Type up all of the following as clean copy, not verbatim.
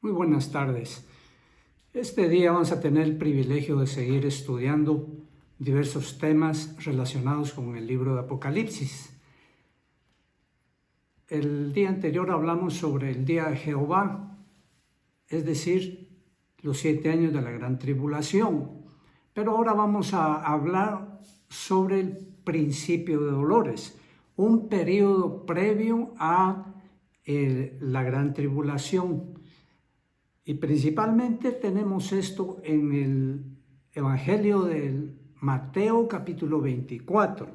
Muy buenas tardes. Este día vamos a tener el privilegio de seguir estudiando diversos temas relacionados con el libro de Apocalipsis. El día anterior hablamos sobre el día de Jehová, es decir, los 7 años de la gran tribulación. Pero ahora vamos a hablar sobre el principio de dolores, un periodo previo a la gran tribulación. Y principalmente tenemos esto en el Evangelio de Mateo capítulo 24.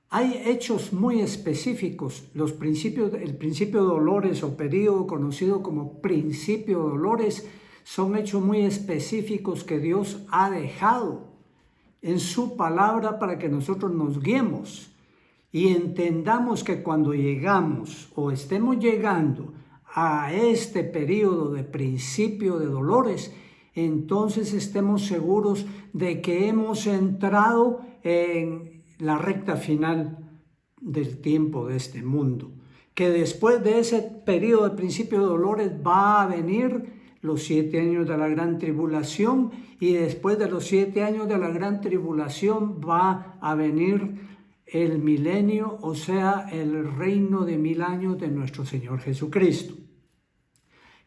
Hay hechos muy específicos, el principio de dolores o periodo conocido como principio de dolores son hechos muy específicos que Dios ha dejado en su palabra para que nosotros nos guiemos y entendamos que cuando llegamos o estemos llegando a este periodo de principio de dolores, entonces estemos seguros de que hemos entrado en la recta final del tiempo de este mundo, que después de ese periodo de principio de dolores va a venir los 7 años de la gran tribulación, y después de los 7 años de la gran tribulación va a venir el milenio, o sea, el reino de 1000 años de nuestro Señor Jesucristo.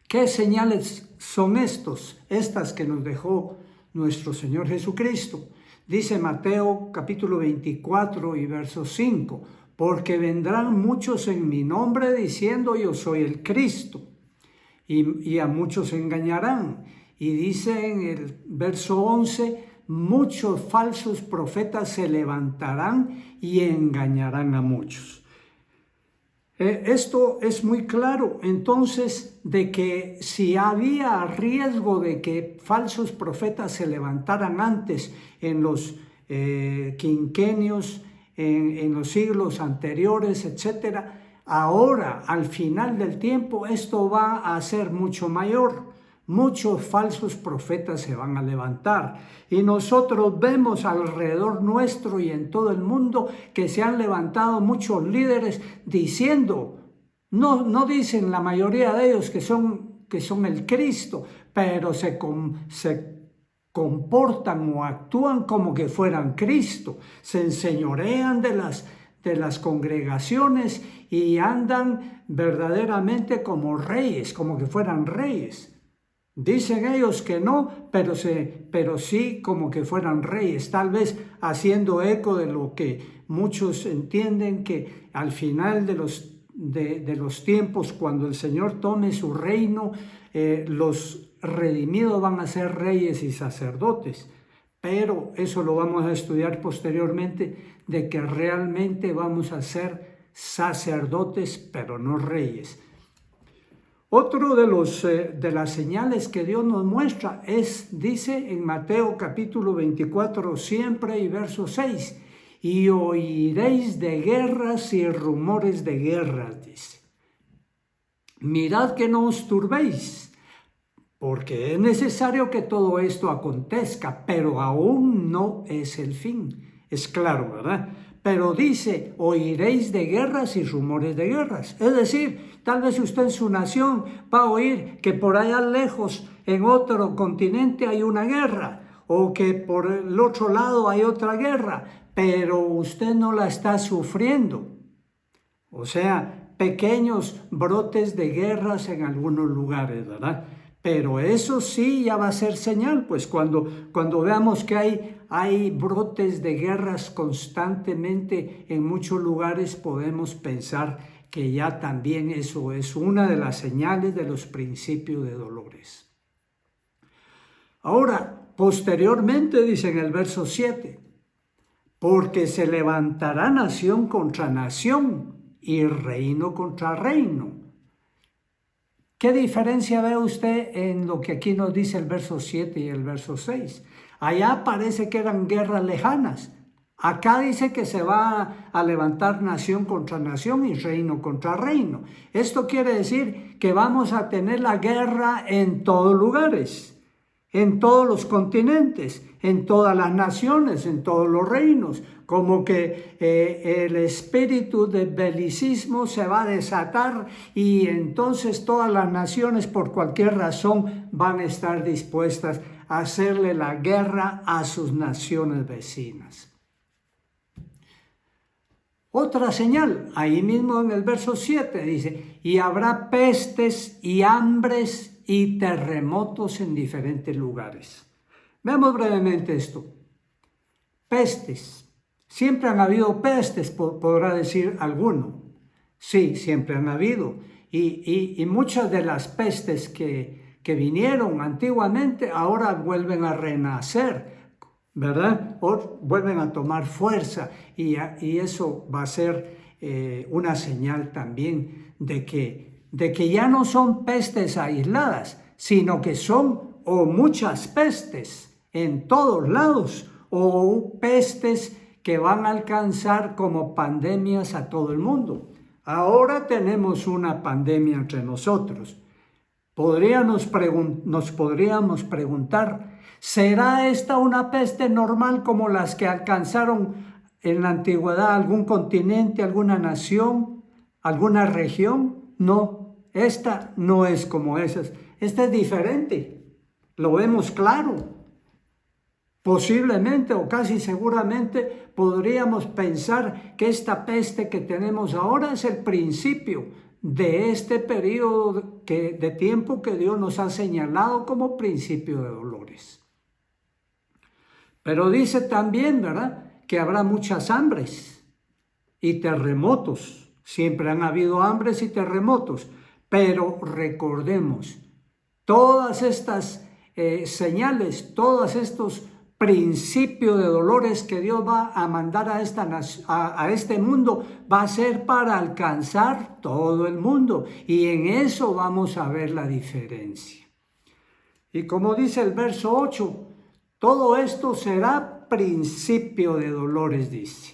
¿Qué señales son estas que nos dejó nuestro Señor Jesucristo? Dice Mateo capítulo 24 y verso 5, porque vendrán muchos en mi nombre diciendo yo soy el Cristo, y a muchos engañarán. Y dice en el verso 11, muchos falsos profetas se levantarán y engañarán a muchos. Esto es muy claro, entonces, de que si había riesgo de que falsos profetas se levantaran antes en los quinquenios, en los siglos anteriores, etcétera, ahora, al final del tiempo, esto va a ser mucho mayor. Muchos falsos profetas se van a levantar y nosotros vemos alrededor nuestro y en todo el mundo que se han levantado muchos líderes diciendo, no dicen la mayoría de ellos que son el Cristo, pero se comportan o actúan como que fueran Cristo, se enseñorean de las congregaciones y andan verdaderamente como reyes, como que fueran reyes. Dicen ellos que no, pero sí como que fueran reyes, tal vez haciendo eco de lo que muchos entienden, que al final de los tiempos, cuando el Señor tome su reino, los redimidos van a ser reyes y sacerdotes. Pero eso lo vamos a estudiar posteriormente, de que realmente vamos a ser sacerdotes, pero no reyes. Otro de las señales que Dios nos muestra dice en Mateo capítulo 24 siempre y verso 6, y oiréis de guerras y rumores de guerras, dice. Mirad que no os turbéis, porque es necesario que todo esto acontezca, pero aún no es el fin. Es claro, ¿verdad? Pero dice, oiréis de guerras y rumores de guerras. Es decir, tal vez usted en su nación va a oír que por allá lejos, en otro continente, hay una guerra, o que por el otro lado hay otra guerra, pero usted no la está sufriendo. O sea, pequeños brotes de guerras en algunos lugares, ¿verdad? Pero eso sí ya va a ser señal, pues cuando veamos que hay brotes de guerras constantemente en muchos lugares, podemos pensar que ya también eso es una de las señales de los principios de dolores. Ahora, posteriormente dice en el verso 7, porque se levantará nación contra nación y reino contra reino. ¿Qué diferencia ve usted en lo que aquí nos dice el verso 7 y el verso 6? Allá parece que eran guerras lejanas. Acá dice que se va a levantar nación contra nación y reino contra reino. Esto quiere decir que vamos a tener la guerra en todos lugares, en todos los continentes. en todas las naciones, en todos los reinos, como que el espíritu de belicismo se va a desatar y entonces todas las naciones por cualquier razón van a estar dispuestas a hacerle la guerra a sus naciones vecinas. Otra señal, ahí mismo en el verso 7 dice, y habrá pestes y hambres y terremotos en diferentes lugares. Veamos brevemente esto. Pestes. Siempre han habido pestes, podrá decir alguno. Sí, siempre han habido. Y muchas de las pestes que vinieron antiguamente ahora vuelven a renacer, ¿verdad? O vuelven a tomar fuerza y eso va a ser una señal también de que ya no son pestes aisladas, sino que son o muchas pestes en todos lados o pestes que van a alcanzar como pandemias a todo el mundo. Ahora tenemos una pandemia entre nosotros. Nos podríamos preguntar, ¿será esta una peste normal como las que alcanzaron en la antigüedad algún continente, alguna nación, alguna región? No, esta no es como esas. Esta es diferente, lo vemos claro. Posiblemente o casi seguramente podríamos pensar que esta peste que tenemos ahora es el principio de este periodo de tiempo que Dios nos ha señalado como principio de dolores. Pero dice también, ¿verdad?, que habrá muchas hambres y terremotos. Siempre han habido hambres y terremotos, pero recordemos, todas estas señales, todos estos principios de dolores que Dios va a mandar a este mundo, va a ser para alcanzar todo el mundo. Y en eso vamos a ver la diferencia. Y como dice el verso 8, todo esto será principio de dolores, dice.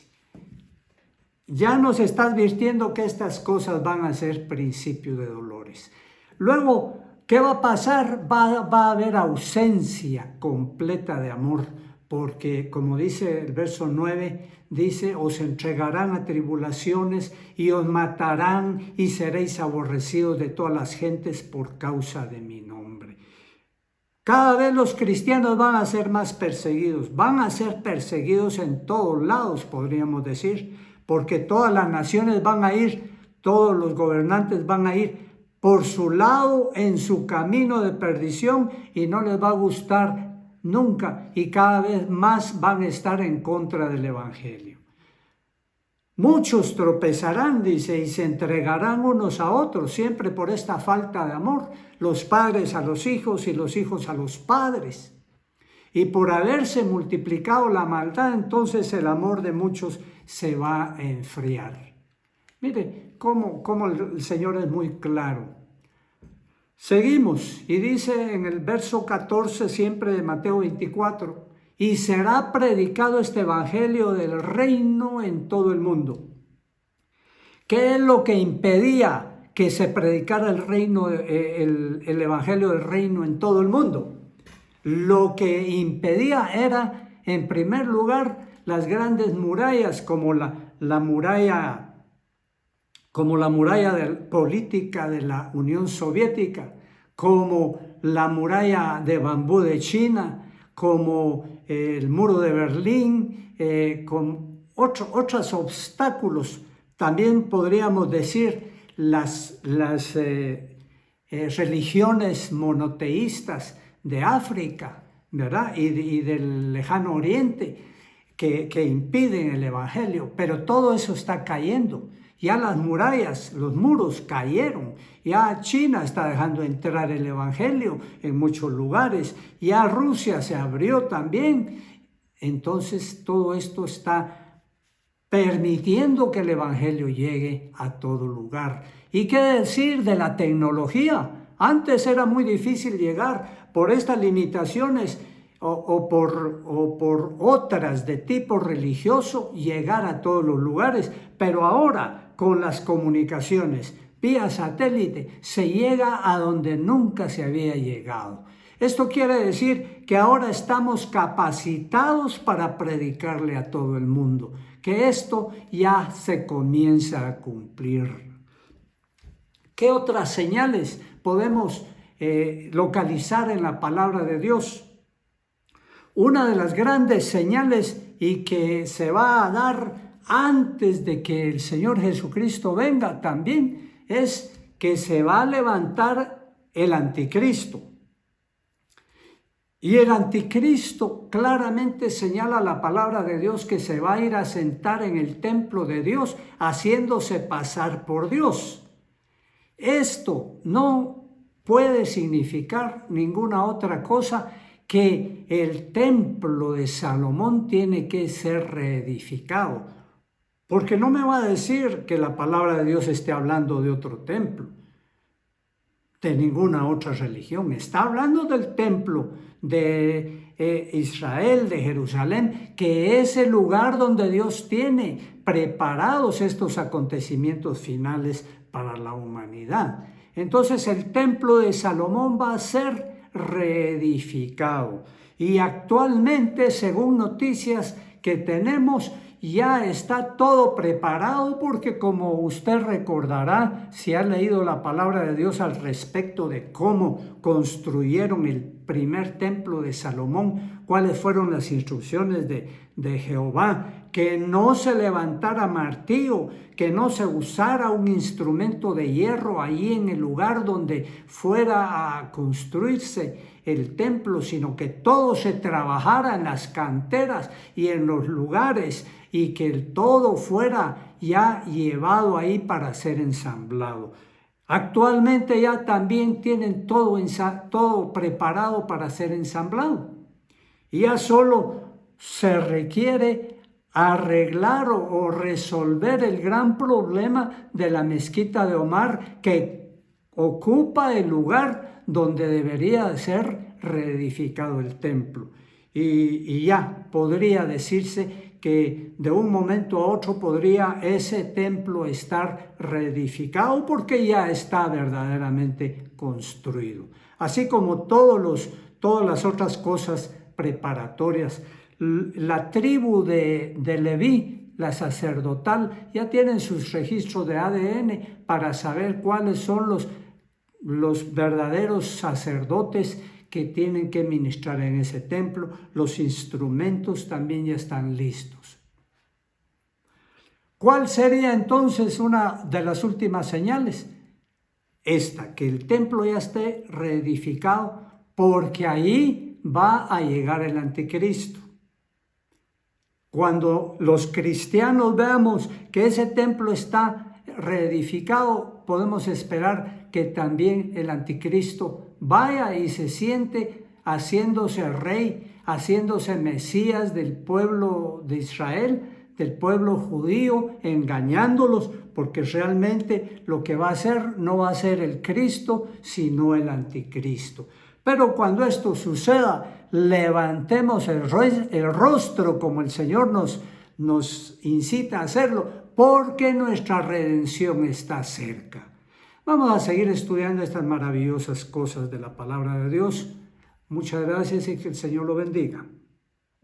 Ya nos está advirtiendo que estas cosas van a ser principio de dolores. Luego, ¿qué va a pasar? Va a haber ausencia completa de amor, porque como dice el verso 9, dice, os entregarán a tribulaciones y os matarán y seréis aborrecidos de todas las gentes por causa de mi nombre. Cada vez los cristianos van a ser más perseguidos, van a ser perseguidos en todos lados, podríamos decir, porque todas las naciones van a ir, todos los gobernantes van a ir por su lado en su camino de perdición y no les va a gustar nunca y cada vez más van a estar en contra del Evangelio. Muchos tropezarán, dice, y se entregarán unos a otros, siempre por esta falta de amor, los padres a los hijos y los hijos a los padres. Y por haberse multiplicado la maldad, entonces el amor de muchos se va a enfriar. Mire cómo el Señor es muy claro. Seguimos y dice en el verso 14 siempre de Mateo 24, y será predicado este evangelio del reino en todo el mundo. ¿Qué es lo que impedía que se predicara el evangelio del reino en todo el mundo? Lo que impedía era, en primer lugar, las grandes murallas como la muralla política de la Unión Soviética, como la muralla de bambú de China, como el muro de Berlín, con otros obstáculos. También podríamos decir las religiones monoteístas de África, ¿verdad? Y del lejano oriente que impiden el evangelio, pero todo eso está cayendo. Ya las murallas, los muros cayeron, ya China está dejando entrar el evangelio en muchos lugares, ya Rusia se abrió también. Entonces todo esto está permitiendo que el evangelio llegue a todo lugar. ¿Y qué decir de la tecnología? Antes era muy difícil llegar por estas limitaciones o por otras de tipo religioso, llegar a todos los lugares, pero ahora con las comunicaciones vía satélite se llega a donde nunca se había llegado. Esto quiere decir que ahora estamos capacitados para predicarle a todo el mundo, que esto ya se comienza a cumplir. ¿Qué otras señales podemos localizar en la palabra de Dios? Una de las grandes señales y que se va a dar antes de que el Señor Jesucristo venga también es que se va a levantar el anticristo. Y el anticristo claramente señala la palabra de Dios que se va a ir a sentar en el templo de Dios haciéndose pasar por Dios. Esto no puede significar ninguna otra cosa que el templo de Salomón tiene que ser reedificado. Porque no me va a decir que la palabra de Dios esté hablando de otro templo, de ninguna otra religión. Está hablando del templo de Israel, de Jerusalén, que es el lugar donde Dios tiene preparados estos acontecimientos finales para la humanidad. Entonces el templo de Salomón va a ser reedificado y actualmente, según noticias que tenemos, ya está todo preparado porque, como usted recordará, si ha leído la palabra de Dios al respecto de cómo construyeron el primer templo de Salomón, cuáles fueron las instrucciones de Jehová, que no se levantara martillo, que no se usara un instrumento de hierro ahí en el lugar donde fuera a construirse el templo, sino que todo se trabajara en las canteras y en los lugares y que todo fuera ya llevado ahí para ser ensamblado. Actualmente ya también tienen todo preparado para ser ensamblado. Y ya solo se requiere arreglar o resolver el gran problema de la mezquita de Omar, que ocupa el lugar donde debería ser reedificado el templo. Y ya podría decirse que de un momento a otro podría ese templo estar reedificado porque ya está verdaderamente construido. Así como todas las otras cosas preparatorias. La tribu de Leví, la sacerdotal, ya tienen sus registros de ADN para saber cuáles son los verdaderos sacerdotes que tienen que ministrar en ese templo. Los instrumentos también ya están listos. ¿Cuál sería entonces una de las últimas señales? Esta, que el templo ya esté reedificado, porque ahí va a llegar el anticristo. Cuando los cristianos veamos que ese templo está reedificado, podemos esperar que también el anticristo vaya y se siente haciéndose rey, haciéndose Mesías del pueblo de Israel, del pueblo judío, engañándolos, porque realmente lo que va a hacer no va a ser el Cristo, sino el anticristo. Pero cuando esto suceda, levantemos el rostro como el Señor nos incita a hacerlo, porque nuestra redención está cerca. Vamos a seguir estudiando estas maravillosas cosas de la palabra de Dios. Muchas gracias y que el Señor lo bendiga.